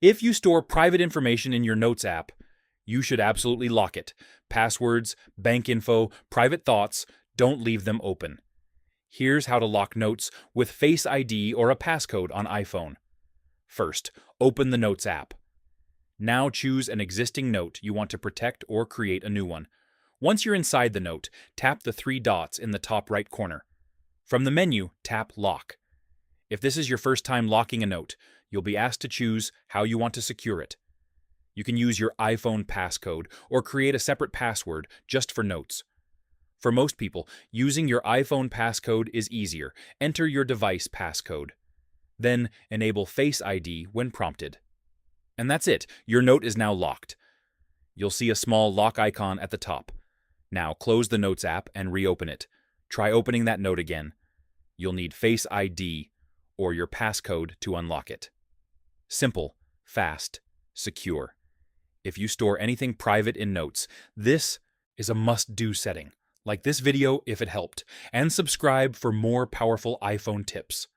If you store private information in your Notes app, you should absolutely lock it. Passwords, bank info, private thoughts, don't leave them open. Here's how to lock Notes with Face ID or a passcode on iPhone. First, open the Notes app. Now choose an existing note you want to protect or create a new one. Once you're inside the note, tap the three dots in the top right corner. From the menu, tap Lock. If this is your first time locking a note, you'll be asked to choose how you want to secure it. You can use your iPhone passcode or create a separate password just for notes. For most people, using your iPhone passcode is easier. Enter your device passcode. Then enable Face ID when prompted. And that's it. Your note is now locked. You'll see a small lock icon at the top. Now close the Notes app and reopen it. Try opening that note again. You'll need Face ID or your passcode to unlock it. Simple, fast, secure. If you store anything private in Notes, this is a must-do setting. Like this video if it helped, and subscribe for more powerful iPhone tips.